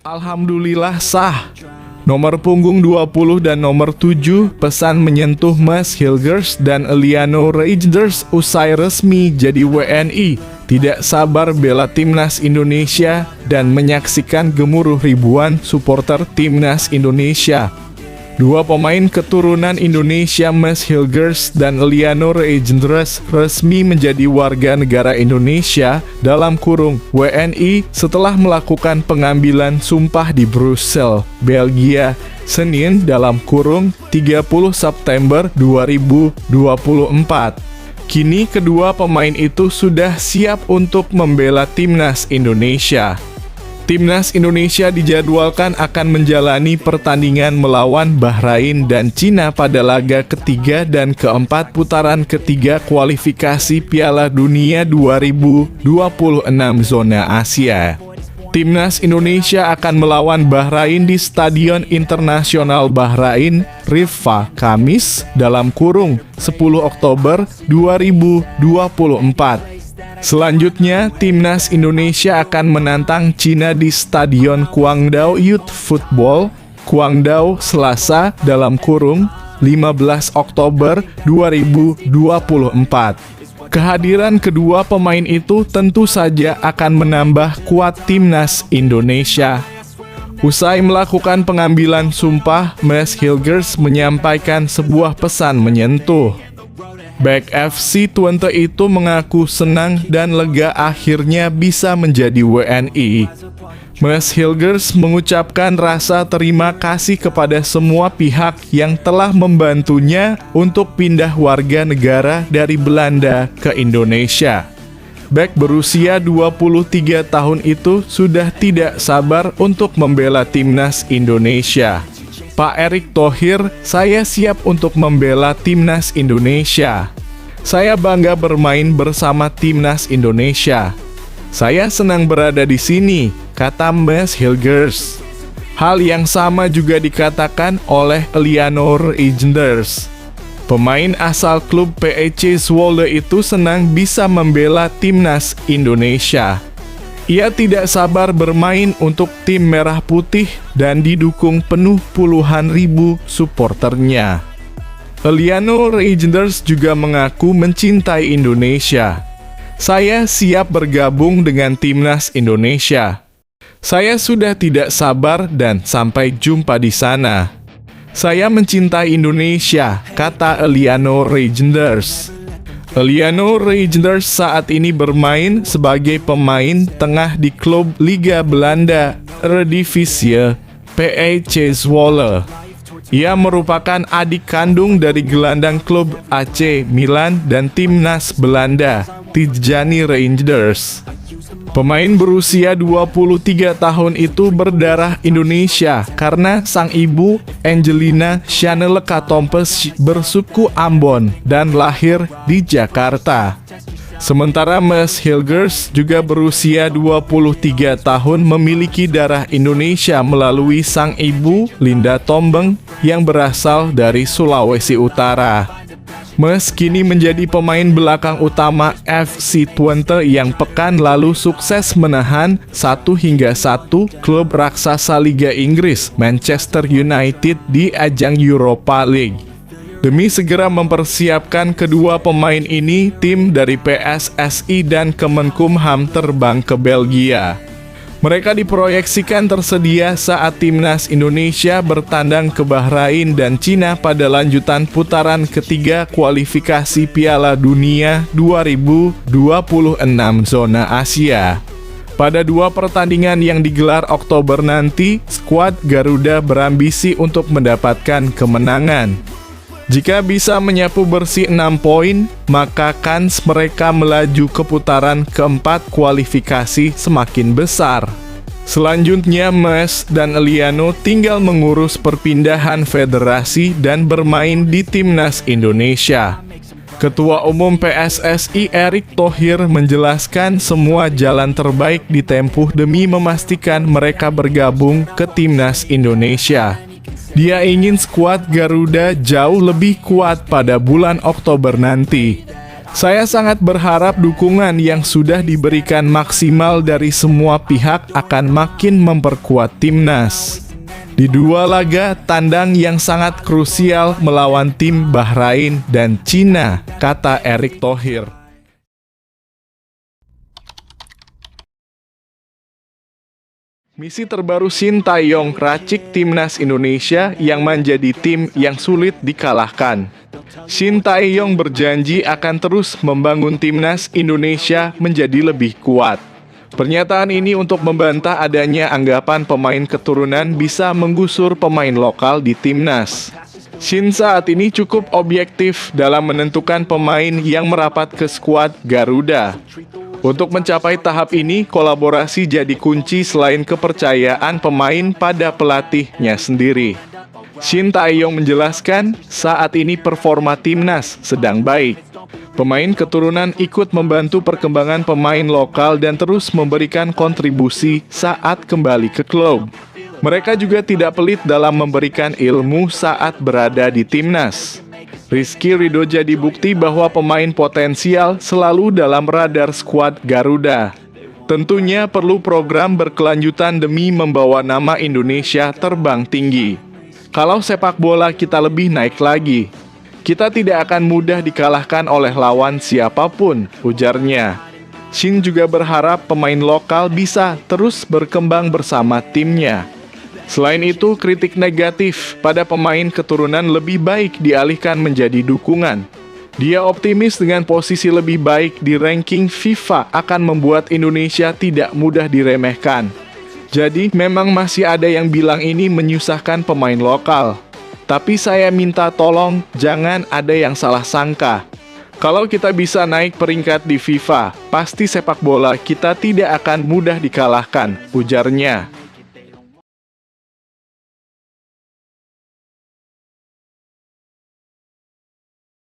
Alhamdulillah sah. Nomor punggung 20 dan nomor 7 pesan menyentuh Mas Hilgers dan Eliano Reijnders usai resmi jadi WNI. Tidak sabar bela timnas Indonesia dan menyaksikan gemuruh ribuan supporter timnas Indonesia. Dua pemain keturunan Indonesia, Mas Hilgers dan Eliano Reijnders, resmi menjadi warga negara Indonesia dalam kurung WNI setelah melakukan pengambilan sumpah di Brussel, Belgia, Senin dalam kurung 30 September 2024. Kini kedua pemain itu sudah siap untuk membela timnas Indonesia. Timnas Indonesia dijadwalkan akan menjalani pertandingan melawan Bahrain dan Cina pada laga ketiga dan keempat putaran ketiga kualifikasi Piala Dunia 2026 zona Asia. Timnas Indonesia akan melawan Bahrain di Stadion Internasional Bahrain, Riffa, Kamis dalam kurung 10 Oktober 2024. Selanjutnya, timnas Indonesia akan menantang Cina di Stadion Guangdao Youth Football, Guangdao, Selasa dalam kurung 15 Oktober 2024. Kehadiran kedua pemain itu tentu saja akan menambah kuat timnas Indonesia. Usai melakukan pengambilan sumpah, Mas Hilgers menyampaikan sebuah pesan menyentuh. Back FC Twente itu mengaku senang dan lega akhirnya bisa menjadi WNI. Mas Hilgers mengucapkan rasa terima kasih kepada semua pihak yang telah membantunya untuk pindah warga negara dari Belanda ke Indonesia. Back berusia 23 tahun itu sudah tidak sabar untuk membela timnas Indonesia. Pak Erick Thohir, saya siap untuk membela timnas Indonesia. Saya bangga bermain bersama timnas Indonesia. Saya senang berada di sini, kata Mas Hilgers. Hal yang sama juga dikatakan oleh Eliano Reijnders. Pemain asal klub PEC Zwolle itu senang bisa membela timnas Indonesia. Ia tidak sabar bermain untuk tim merah putih dan didukung penuh puluhan ribu suporternya. Eliano Reijnders juga mengaku mencintai Indonesia. Saya siap bergabung dengan timnas Indonesia. Saya sudah tidak sabar dan sampai jumpa di sana. Saya mencintai Indonesia, kata Eliano Reijnders. Eliano Reijnders saat ini bermain sebagai pemain tengah di klub Liga Belanda, Eredivisie, PEC Zwolle. Ia merupakan adik kandung dari gelandang klub AC Milan dan timnas Belanda, Tijjani Reijnders. Pemain berusia 23 tahun itu berdarah Indonesia karena sang ibu Angelina Shaneleka Tompes bersuku Ambon dan lahir di Jakarta. Sementara Mas Hilgers juga berusia 23 tahun memiliki darah Indonesia melalui sang ibu Linda Tombeng yang berasal dari Sulawesi Utara. Mas kini menjadi pemain belakang utama FC Twente yang pekan lalu sukses menahan 1-1 klub raksasa Liga Inggris Manchester United di ajang Europa League. Demi segera mempersiapkan kedua pemain ini, tim dari PSSI dan Kemenkumham terbang ke Belgia. Mereka diproyeksikan tersedia saat timnas Indonesia bertandang ke Bahrain dan Cina pada lanjutan putaran ketiga kualifikasi Piala Dunia 2026 zona Asia. Pada dua pertandingan yang digelar Oktober nanti, skuad Garuda berambisi untuk mendapatkan kemenangan. Jika bisa menyapu bersih 6 poin, maka kans mereka melaju ke putaran keempat kualifikasi semakin besar. Selanjutnya, Mas dan Eliano tinggal mengurus perpindahan federasi dan bermain di timnas Indonesia. Ketua Umum PSSI Erick Thohir menjelaskan semua jalan terbaik ditempuh demi memastikan mereka bergabung ke timnas Indonesia. Dia ingin skuad Garuda jauh lebih kuat pada bulan Oktober nanti. Saya sangat berharap dukungan yang sudah diberikan maksimal dari semua pihak akan makin memperkuat timnas. Di dua laga tandang yang sangat krusial melawan tim Bahrain dan Cina, kata Erick Thohir. Misi terbaru Shin Tae-yong racik timnas Indonesia yang menjadi tim yang sulit dikalahkan. Shin Tae-yong berjanji akan terus membangun timnas Indonesia menjadi lebih kuat. Pernyataan ini untuk membantah adanya anggapan pemain keturunan bisa menggusur pemain lokal di timnas. Shin saat ini cukup objektif dalam menentukan pemain yang merapat ke skuad Garuda. Untuk mencapai tahap ini, kolaborasi jadi kunci selain kepercayaan pemain pada pelatihnya sendiri. Shin Tae-yong menjelaskan, saat ini performa timnas sedang baik. Pemain keturunan ikut membantu perkembangan pemain lokal dan terus memberikan kontribusi saat kembali ke klub. Mereka juga tidak pelit dalam memberikan ilmu saat berada di timnas. Rizky Ridho jadi bukti bahwa pemain potensial selalu dalam radar skuad Garuda. Tentunya perlu program berkelanjutan demi membawa nama Indonesia terbang tinggi. Kalau sepak bola kita lebih naik lagi, kita tidak akan mudah dikalahkan oleh lawan siapapun, ujarnya. Shin juga berharap pemain lokal bisa terus berkembang bersama timnya. Selain itu, kritik negatif pada pemain keturunan lebih baik dialihkan menjadi dukungan. Dia optimis dengan posisi lebih baik di ranking FIFA akan membuat Indonesia tidak mudah diremehkan. Jadi, memang masih ada yang bilang ini menyusahkan pemain lokal. Tapi saya minta tolong jangan ada yang salah sangka. Kalau kita bisa naik peringkat di FIFA, pasti sepak bola kita tidak akan mudah dikalahkan, ujarnya.